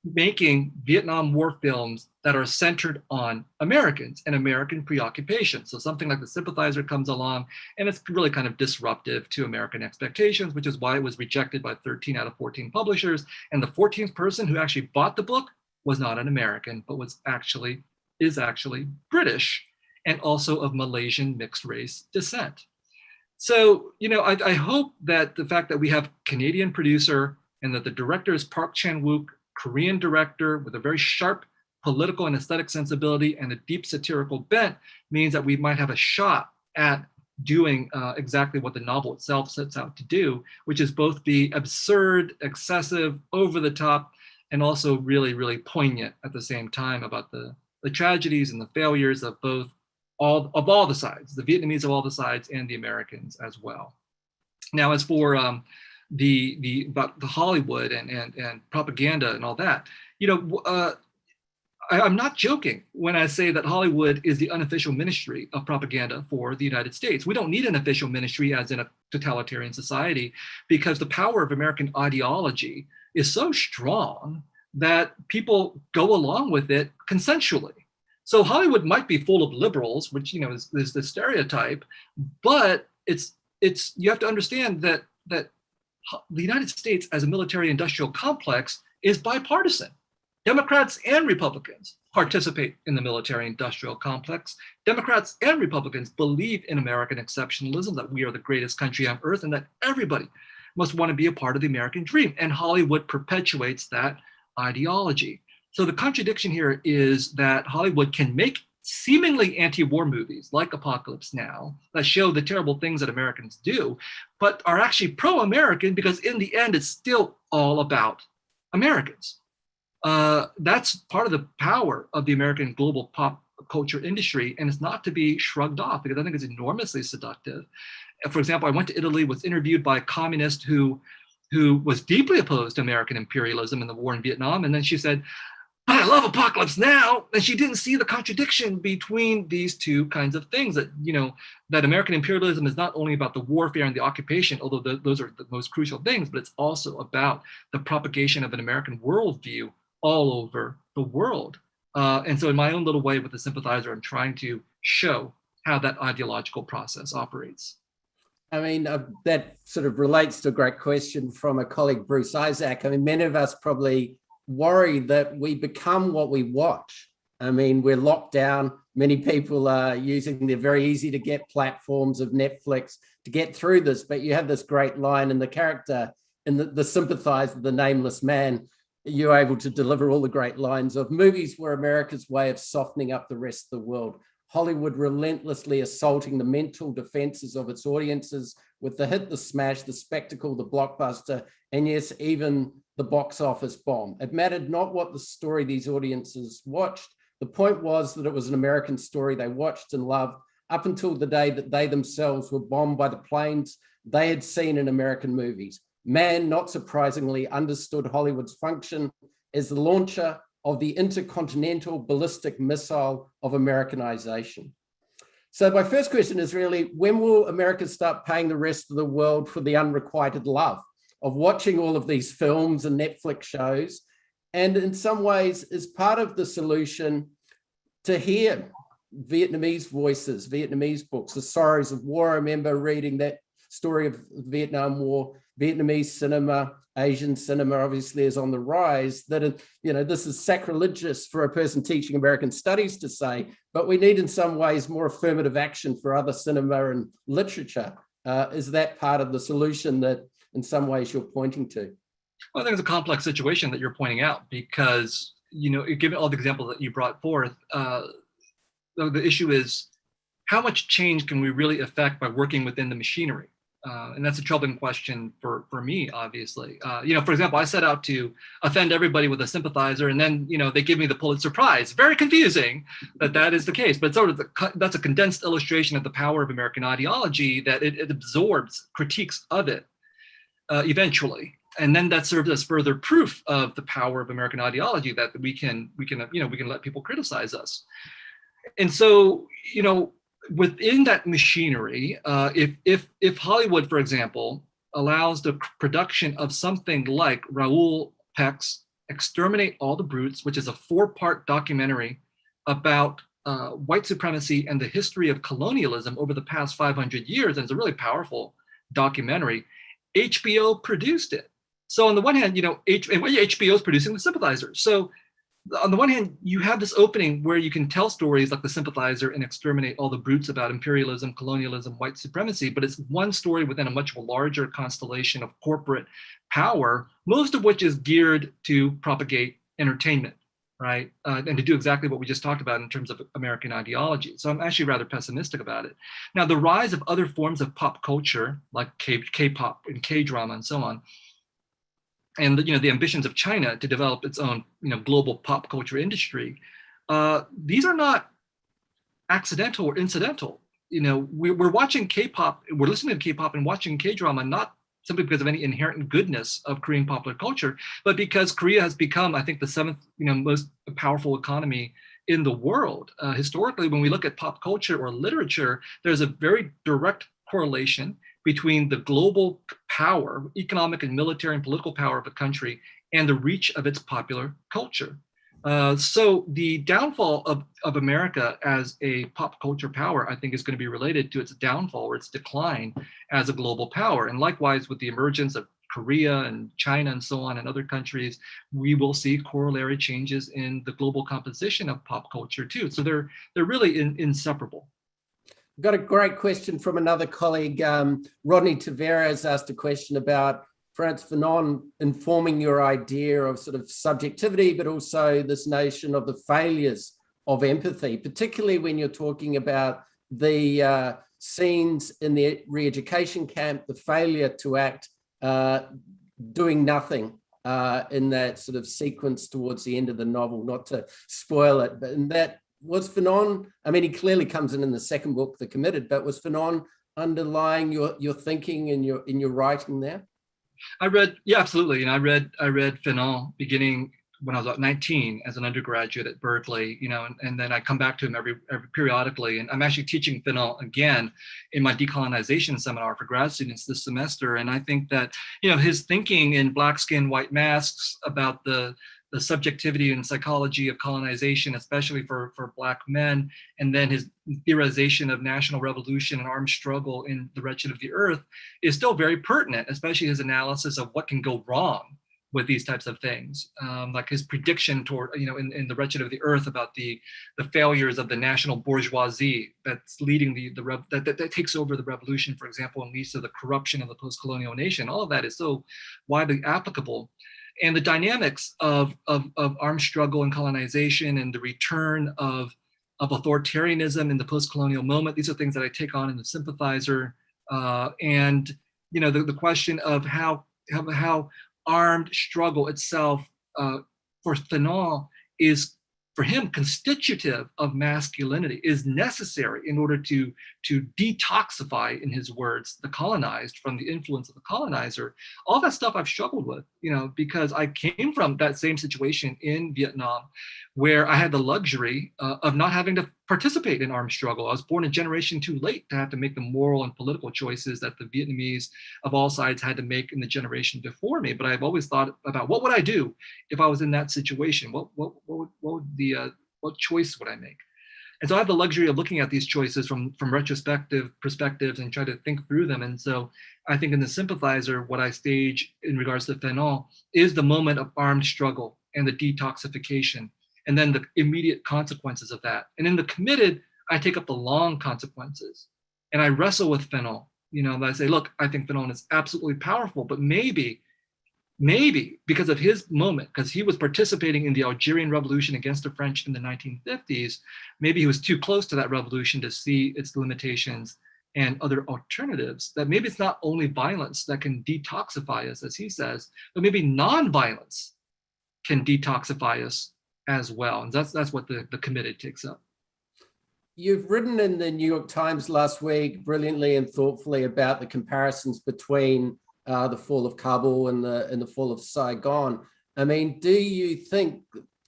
making Vietnam War films that are centered on Americans and American preoccupation. So something like The Sympathizer comes along and it's really kind of disruptive to American expectations, which is why it was rejected by 13 out of 14 publishers. And the 14th person who actually bought the book was not an American, but is actually British and also of Malaysian mixed race descent. So, I hope that the fact that we have Canadian producer and that the director is Park Chan-wook, Korean director with a very sharp political and aesthetic sensibility and a deep satirical bent means that we might have a shot at doing exactly what the novel itself sets out to do, which is both be absurd, excessive, over the top, and also really, really poignant at the same time about the tragedies and the failures of all the sides, the Vietnamese of all the sides and the Americans as well. Now, as for about the Hollywood and propaganda and all that, I'm not joking when I say that Hollywood is the unofficial ministry of propaganda for the United States. We don't need an official ministry as in a totalitarian society, because the power of American ideology is so strong that people go along with it consensually. So Hollywood might be full of liberals, which is the stereotype, but it's you have to understand that the United States as a military-industrial complex is bipartisan. Democrats and Republicans participate in the military-industrial complex. Democrats and Republicans believe in American exceptionalism, that we are the greatest country on earth and that everybody must want to be a part of the American dream. And Hollywood perpetuates that ideology. So the contradiction here is that Hollywood can make seemingly anti-war movies like Apocalypse Now that show the terrible things that Americans do, but are actually pro-American because in the end, it's still all about Americans. That's part of the power of the American global pop culture industry, and it's not to be shrugged off because I think it's enormously seductive. For example, I went to Italy, was interviewed by a communist who was deeply opposed to American imperialism and the war in Vietnam, and then she said, "I love Apocalypse Now," and she didn't see the contradiction between these two kinds of things, that that American imperialism is not only about the warfare and the occupation, although those are the most crucial things, but it's also about the propagation of an American worldview all over the world. And so in my own little way with The Sympathizer, I'm trying to show how that ideological process operates. I mean, that sort of relates to a great question from a colleague, Bruce Isaac. I mean, many of us probably worry that we become what we watch. I mean, we're locked down. Many people are using the very easy to get platforms of Netflix to get through this, but you have this great line in the character, in the Sympathizer, the nameless man, you're able to deliver all the great lines of movies were America's way of softening up the rest of the world. Hollywood relentlessly assaulting the mental defenses of its audiences with the hit, the smash, the spectacle, the blockbuster, and yes, even the box office bomb. It mattered not what the story these audiences watched. The point was that it was an American story they watched and loved up until the day that they themselves were bombed by the planes they had seen in American movies. Man, not surprisingly, understood Hollywood's function as the launcher of the intercontinental ballistic missile of Americanization. So my first question is really, when will America start paying the rest of the world for the unrequited love of watching all of these films and Netflix shows? And in some ways, is part of the solution to hear Vietnamese voices, Vietnamese books, The Sorrows of War. I remember reading that story of the Vietnam War. Vietnamese cinema, Asian cinema obviously is on the rise. That, you know, this is sacrilegious for a person teaching American studies to say, but we need in some ways more affirmative action for other cinema and literature. Is that part of the solution that in some ways you're pointing to? Well, I think it's a complex situation that you're pointing out because, you know, given all the examples that you brought forth, the issue is how much change can we really affect by working within the machinery? And that's a troubling question for me, obviously. You know, for example, I set out to offend everybody with a sympathizer, and then, you know, they give me the Pulitzer Prize. Very confusing that is the case, but sort of that's a condensed illustration of the power of American ideology, that it absorbs critiques of it eventually. And then that serves as further proof of the power of American ideology, that we can let people criticize us. And so, you know, within that machinery, if Hollywood, for example, allows the production of something like Raoul Peck's Exterminate All the Brutes, which is a 4-part documentary about white supremacy and the history of colonialism over the past 500 years, and it's a really powerful documentary, HBO produced it. So on the one hand, you know, HBO is producing The Sympathizer. So on the one hand, you have this opening where you can tell stories like The Sympathizer and Exterminate All the Brutes about imperialism, colonialism, white supremacy, but it's one story within a much larger constellation of corporate power, most of which is geared to propagate entertainment, right? And to do exactly what we just talked about in terms of American ideology. So I'm actually rather pessimistic about it. Now, the rise of other forms of pop culture, like K-pop and K-drama and so on, and, you know, the ambitions of China to develop its own, you know, global pop culture industry, these are not accidental or incidental. You know, we're watching K-pop, we're listening to K-pop and watching K-drama, not simply because of any inherent goodness of Korean popular culture, but because Korea has become, I think, the 7th, you know, most powerful economy in the world. Historically, when we look at pop culture or literature, there's a very direct correlation between the global power, economic and military and political power of a country, and the reach of its popular culture. So the downfall of America as a pop culture power, I think, is going to be related to its downfall or its decline as a global power. And likewise, with the emergence of Korea and China and so on and other countries, we will see corollary changes in the global composition of pop culture too. So they're really inseparable. Got a great question from another colleague. Rodney Tavares asked a question about Frantz Fanon informing your idea of sort of subjectivity, but also this notion of the failures of empathy, particularly when you're talking about the scenes in the re-education camp, the failure to act, doing nothing in that sort of sequence towards the end of the novel, not to spoil it, but in that, was Fanon, I mean, he clearly comes in the second book, The Committed, but was Fanon underlying your thinking in your writing there? I read, yeah, absolutely. And I read Fanon beginning when I was about 19 as an undergraduate at Berkeley, you know, and then I come back to him every periodically. And I'm actually teaching Fanon again in my decolonization seminar for grad students this semester. And I think that, you know, his thinking in Black Skin, White Masks about the subjectivity and psychology of colonization, especially for Black men, and then his theorization of national revolution and armed struggle in The Wretched of the Earth is still very pertinent, especially his analysis of what can go wrong with these types of things, like his prediction toward, you know, in The Wretched of the Earth about the failures of the national bourgeoisie that's leading that takes over the revolution, for example, and leads to the corruption of the post-colonial nation. All of that is so widely applicable. And the dynamics of armed struggle and colonization and the return of authoritarianism in the post-colonial moment, these are things that I take on in The Sympathizer. And, you know, the question of how armed struggle itself for Fanon is for him, constitutive of masculinity, is necessary in order to detoxify, in his words, the colonized from the influence of the colonizer. All that stuff I've struggled with, because I came from that same situation in Vietnam, where I had the luxury of not having to participate in armed struggle. I was born a generation too late to have to make the moral and political choices that the Vietnamese of all sides had to make in the generation before me. But I've always thought about, what would I do if I was in that situation? What choice would I make? And so I have the luxury of looking at these choices from retrospective perspectives and try to think through them. And so I think in the Sympathizer, what I stage in regards to Fanon is the moment of armed struggle and the detoxification, and then the immediate consequences of that. And in the Committed, I take up the long consequences, and I wrestle with Fanon. I say, look, I think Fanon is absolutely powerful, but maybe because of his moment, because he was participating in the Algerian Revolution against the French in the 1950s, maybe he was too close to that revolution to see its limitations and other alternatives, that maybe it's not only violence that can detoxify us, as he says, but maybe non-violence can detoxify us as well. And that's what the Committed takes up. You've written in the New York Times last week brilliantly and thoughtfully about the comparisons between the fall of Kabul and the fall of Saigon. I mean, do you think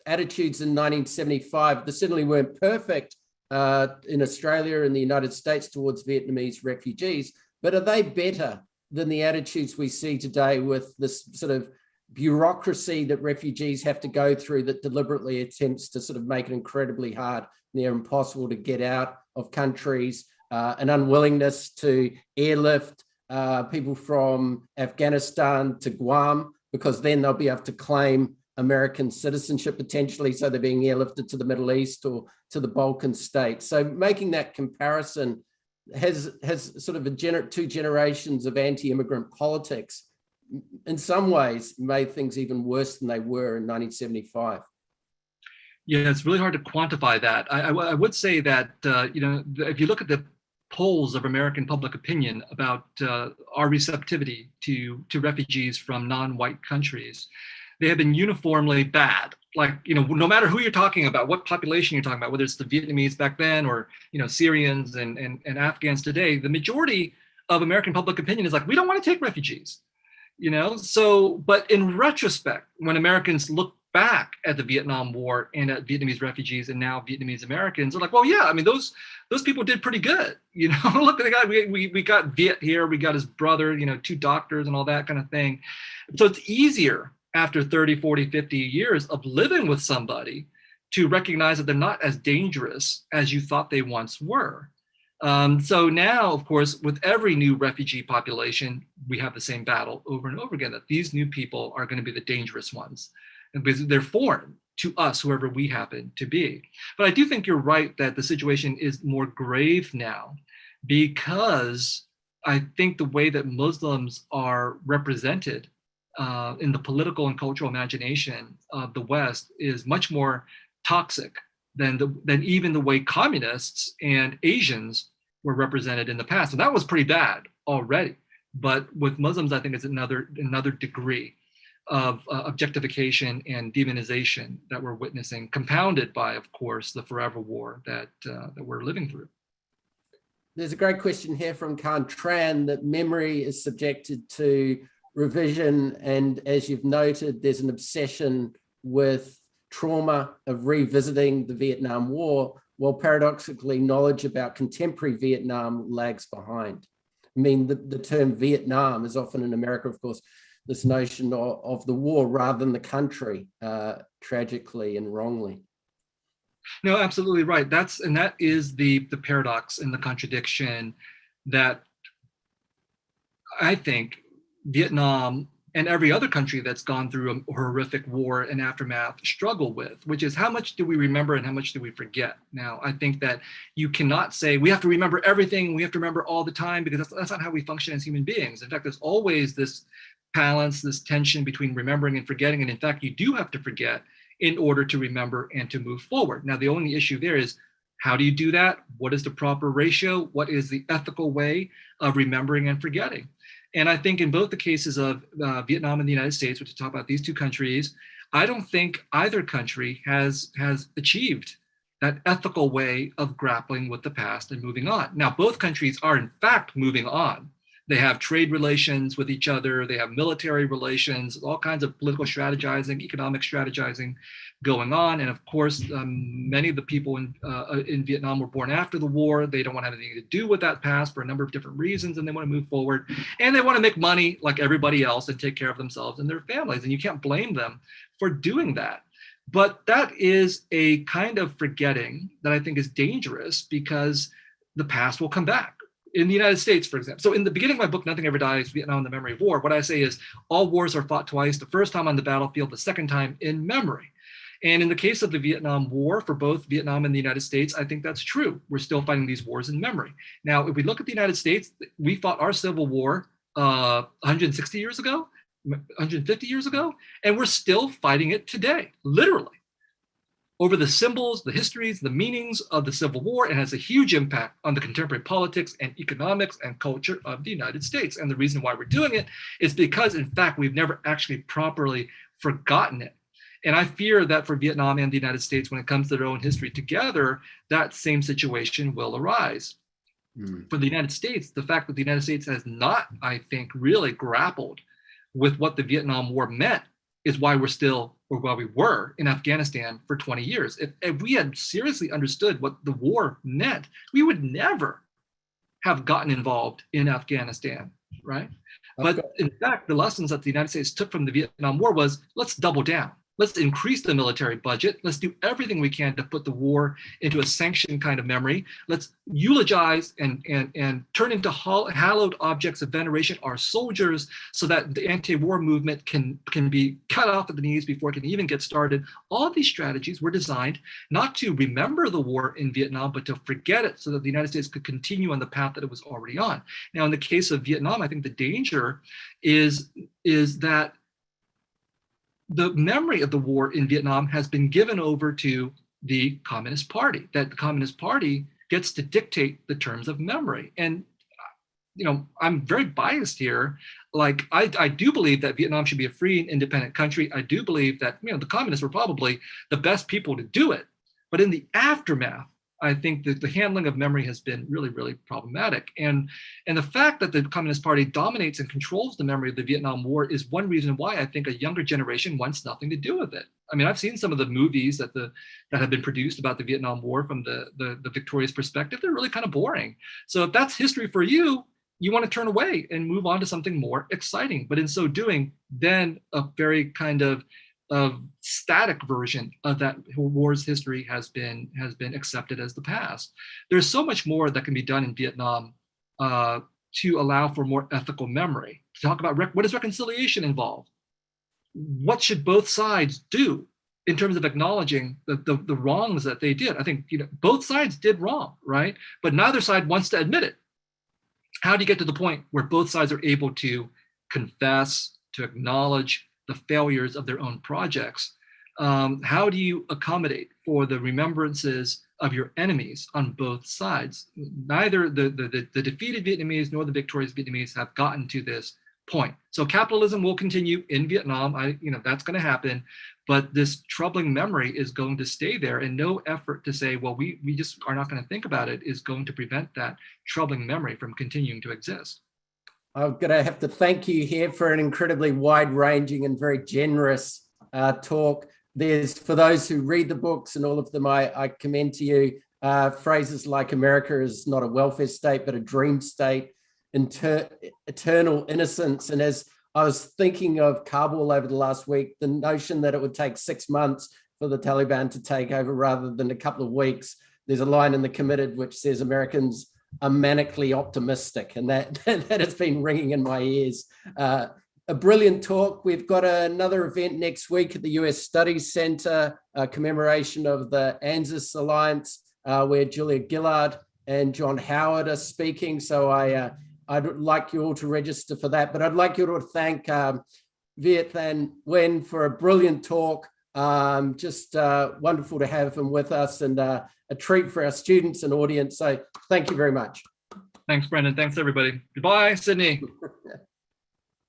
attitudes in 1975, they certainly weren't perfect in Australia and the United States towards Vietnamese refugees, but are they better than the attitudes we see today with this sort of bureaucracy that refugees have to go through that deliberately attempts to sort of make it incredibly hard, near impossible to get out of countries, an unwillingness to airlift people from Afghanistan to Guam, because then they'll be able to claim American citizenship potentially, so they're being airlifted to the Middle East or to the Balkan states. So making that comparison has sort of two generations of anti-immigrant politics in some ways made things even worse than they were in 1975. Yeah, it's really hard to quantify that. I would say that, if you look at the polls of American public opinion about our receptivity to refugees from non-white countries, they have been uniformly bad. Like, no matter who you're talking about, what population you're talking about, whether it's the Vietnamese back then or, Syrians and Afghans today, the majority of American public opinion is like, we don't want to take refugees. But in retrospect, when Americans look back at the Vietnam War and at Vietnamese refugees and now Vietnamese Americans, they're like, well, yeah, I mean, those people did pretty good. Look at the guy, we got Viet here, we got his brother, 2 doctors and all that kind of thing. So it's easier after 30, 40, 50 years of living with somebody to recognize that they're not as dangerous as you thought they once were. So now, of course, with every new refugee population, we have the same battle over and over again, that these new people are going to be the dangerous ones, and because they're foreign to us, whoever we happen to be. But I do think you're right that the situation is more grave now, because I think the way that Muslims are represented in the political and cultural imagination of the West is much more toxic than even the way communists and Asians were represented in the past. And that was pretty bad already. But with Muslims, I think it's another degree of objectification and demonization that we're witnessing, compounded by, of course, the forever war that we're living through. There's a great question here from Khan Tran that memory is subjected to revision. And as you've noted, there's an obsession with trauma of revisiting the Vietnam War, while paradoxically knowledge about contemporary Vietnam lags behind. I mean, the term Vietnam is often in America, of course, this notion of the war rather than the country, tragically and wrongly. No, absolutely right. That is the paradox and the contradiction that I think Vietnam and every other country that's gone through a horrific war and aftermath struggle with, which is how much do we remember and how much do we forget? Now, I think that you cannot say we have to remember everything, we have to remember all the time, because that's not how we function as human beings. In fact, there's always this balance, this tension between remembering and forgetting. And in fact, you do have to forget in order to remember and to move forward. Now, the only issue there is, how do you do that? What is the proper ratio? What is the ethical way of remembering and forgetting? And I think in both the cases of Vietnam and the United States, which we talk about these two countries, I don't think either country has achieved that ethical way of grappling with the past and moving on. Now, both countries are in fact moving on. They have trade relations with each other. They have military relations, all kinds of political strategizing, economic strategizing going on. And of course, many of the people in Vietnam were born after the war. They don't want to have anything to do with that past for a number of different reasons, and they want to move forward. And they want to make money like everybody else and take care of themselves and their families. And you can't blame them for doing that. But that is a kind of forgetting that I think is dangerous, because the past will come back. In the United States, for example. So in the beginning of my book, Nothing Ever Dies, Vietnam, the Memory of War, what I say is all wars are fought twice, the first time on the battlefield, the second time in memory. And in the case of the Vietnam War, for both Vietnam and the United States, I think that's true. We're still fighting these wars in memory. Now, if we look at the United States, we fought our Civil War 160 years ago, 150 years ago, and we're still fighting it today, literally, over the symbols, the histories, the meanings of the Civil War. It has a huge impact on the contemporary politics and economics and culture of the United States. And the reason why we're doing it is because, in fact, we've never actually properly forgotten it. And I fear that for Vietnam and the United States, when it comes to their own history together, that same situation will arise. For the United States, the fact that the United States has not, I think, really grappled with what the Vietnam War meant is why we're still, or why we were in Afghanistan for 20 years. If we had seriously understood what the war meant, we would never have gotten involved in Afghanistan, right? But in fact, the lessons that the United States took from the Vietnam War was, let's double down. Let's increase the military budget. Let's do everything we can to put the war into a sanctioned kind of memory. Let's eulogize and turn into hallowed objects of veneration our soldiers, so that the anti-war movement can be cut off at the knees before it can even get started. All of these strategies were designed not to remember the war in Vietnam, but to forget it, so that the United States could continue on the path that it was already on. Now, in the case of Vietnam, I think the danger is that the memory of the war in Vietnam has been given over to the Communist Party, that the Communist Party gets to dictate the terms of memory. And, you know, I'm very biased here. Like, I do believe that Vietnam should be a free and independent country. I do believe that, you know, the communists were probably the best people to do it. But in the aftermath, I think that the handling of memory has been really, really problematic. And the fact that the Communist Party dominates and controls the memory of the Vietnam War is one reason why I think a younger generation wants nothing to do with it. I mean, I've seen some of the movies that have been produced about the Vietnam War from the victorious perspective. They're really kind of boring. So if that's history for you, you want to turn away and move on to something more exciting. But in so doing, then a very kind of static version of that war's history has been accepted as the past. There's so much more that can be done in Vietnam to allow for more ethical memory. To talk about what does reconciliation involve? What should both sides do in terms of acknowledging the wrongs that they did? I think, you know, both sides did wrong, right? But neither side wants to admit it. How do you get to the point where both sides are able to confess, to acknowledge the failures of their own projects? How do you accommodate for the remembrances of your enemies on both sides? Neither the defeated Vietnamese nor the victorious Vietnamese have gotten to this point. So capitalism will continue in Vietnam. That's going to happen, but this troubling memory is going to stay there, and no effort to say, well, we just are not going to think about it is going to prevent that troubling memory from continuing to exist. I'm going to have to thank you here for an incredibly wide-ranging and very generous talk. There's, for those who read the books, and all of them I commend to you, phrases like America is not a welfare state, but a dream state, eternal innocence. And as I was thinking of Kabul over the last week, the notion that it would take 6 months for the Taliban to take over rather than a couple of weeks. There's a line in The Committed which says Americans are manically optimistic, and that has been ringing in my ears. A brilliant talk. We've got another event next week at the US Studies Center, a commemoration of the ANZUS Alliance, where Julia Gillard and John Howard are speaking. So I'd like you all to register for that, but I'd like you to thank Viet Thanh Nguyen for a brilliant talk. Just wonderful to have him with us, and a treat for our students and audience. So thank you very much. Thanks, Brendon. Thanks, everybody. Goodbye, Sydney.